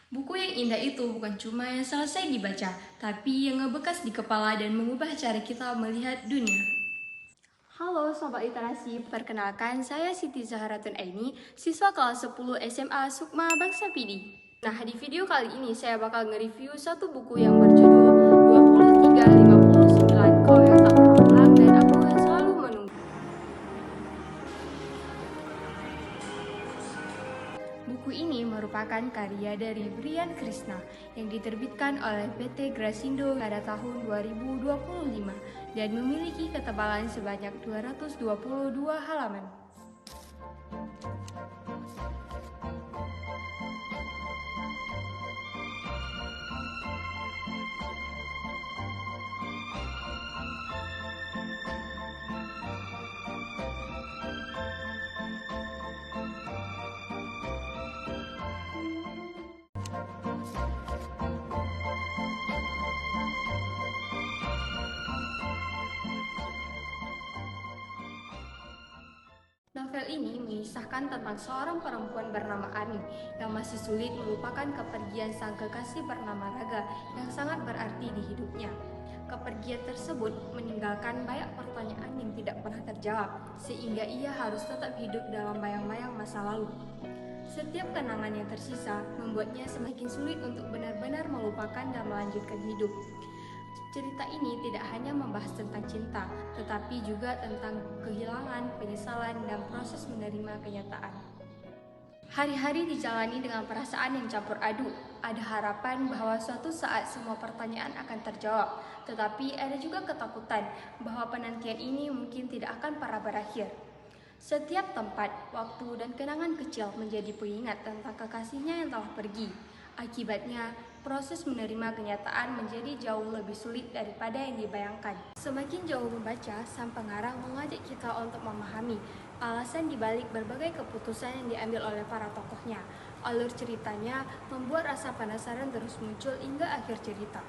Buku yang indah itu bukan cuma yang selesai dibaca, tapi yang ngebekas di kepala dan mengubah cara kita melihat dunia. Halo Sobat Literasi, perkenalkan saya Siti Zaharatun Aini, siswa kelas 10 SMA Sukma Bangsa Pidi. Nah, di video kali ini saya bakal nge-review satu buku yang berjudul 2359 Kau yang tak pernah pulang dan Aku yang selalu menunggu. Buku ini merupakan karya dari Brian Krishna yang diterbitkan oleh PT Grasindo pada tahun 2025 dan memiliki ketebalan sebanyak 222 halaman. Novel ini mengisahkan tentang seorang perempuan bernama Ani yang masih sulit melupakan kepergian sang kekasih bernama Raga yang sangat berarti di hidupnya. Kepergian tersebut meninggalkan banyak pertanyaan yang tidak pernah terjawab, sehingga ia harus tetap hidup dalam bayang-bayang masa lalu. Setiap kenangan yang tersisa membuatnya semakin sulit untuk benar-benar melupakan dan melanjutkan hidup. Cerita ini tidak hanya membahas tentang cinta, tetapi juga tentang kehilangan, penyesalan, dan proses menerima kenyataan. Hari-hari dijalani dengan perasaan yang campur aduk. Ada harapan bahwa suatu saat semua pertanyaan akan terjawab, tetapi ada juga ketakutan bahwa penantian ini mungkin tidak akan pernah berakhir. Setiap tempat, waktu, dan kenangan kecil menjadi pengingat tentang kekasihnya yang telah pergi. Akibatnya, proses menerima kenyataan menjadi jauh lebih sulit daripada yang dibayangkan. Semakin jauh membaca, sang pengarang mengajak kita untuk memahami alasan dibalik berbagai keputusan yang diambil oleh para tokohnya. Alur ceritanya membuat rasa penasaran terus muncul hingga akhir cerita.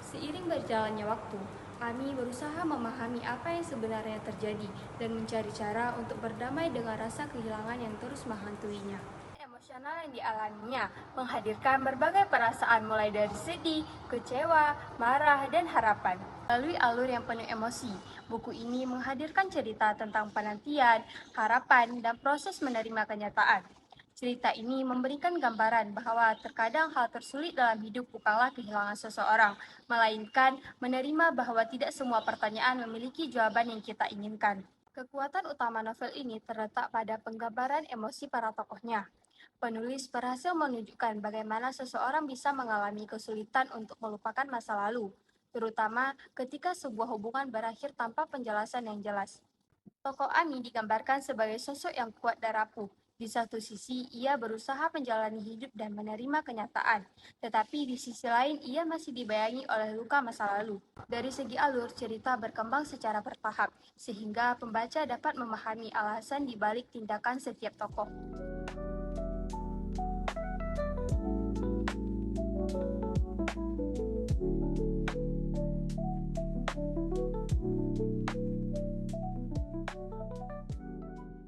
Seiring berjalannya waktu, kami berusaha memahami apa yang sebenarnya terjadi dan mencari cara untuk berdamai dengan rasa kehilangan yang terus menghantuinya. Emosional yang dialaminya menghadirkan berbagai perasaan mulai dari sedih, kecewa, marah, dan harapan. Melalui alur yang penuh emosi, buku ini menghadirkan cerita tentang penantian, harapan, dan proses menerima kenyataan. Cerita ini memberikan gambaran bahwa terkadang hal tersulit dalam hidup bukanlah kehilangan seseorang, melainkan menerima bahwa tidak semua pertanyaan memiliki jawaban yang kita inginkan. Kekuatan utama novel ini terletak pada penggambaran emosi para tokohnya. Penulis berhasil menunjukkan bagaimana seseorang bisa mengalami kesulitan untuk melupakan masa lalu, terutama ketika sebuah hubungan berakhir tanpa penjelasan yang jelas. Tokoh Ami digambarkan sebagai sosok yang kuat dan rapuh. Di satu sisi, ia berusaha menjalani hidup dan menerima kenyataan, tetapi di sisi lain ia masih dibayangi oleh luka masa lalu. Dari segi alur, cerita berkembang secara bertahap, sehingga pembaca dapat memahami alasan di balik tindakan setiap tokoh.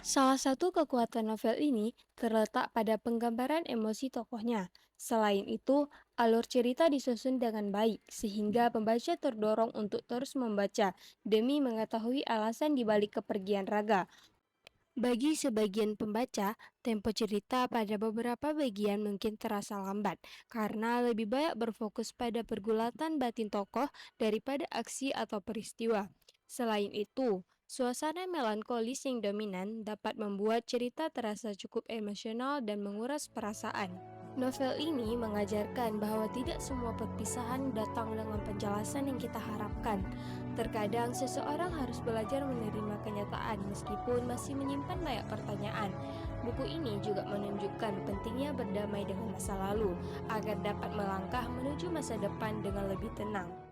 Salah satu kekuatan novel ini terletak pada penggambaran emosi tokohnya. Selain itu, alur cerita disusun dengan baik, sehingga pembaca terdorong untuk terus membaca demi mengetahui alasan di balik kepergian Raga. Bagi sebagian pembaca, tempo cerita pada beberapa bagian mungkin terasa lambat, karena lebih banyak berfokus pada pergulatan batin tokoh daripada aksi atau peristiwa. Selain itu, suasana melankolis yang dominan dapat membuat cerita terasa cukup emosional dan menguras perasaan. Novel ini mengajarkan bahwa tidak semua perpisahan datang dengan penjelasan yang kita harapkan. Terkadang seseorang harus belajar menerima kenyataan meskipun masih menyimpan banyak pertanyaan. Buku ini juga menunjukkan pentingnya berdamai dengan masa lalu agar dapat melangkah menuju masa depan dengan lebih tenang.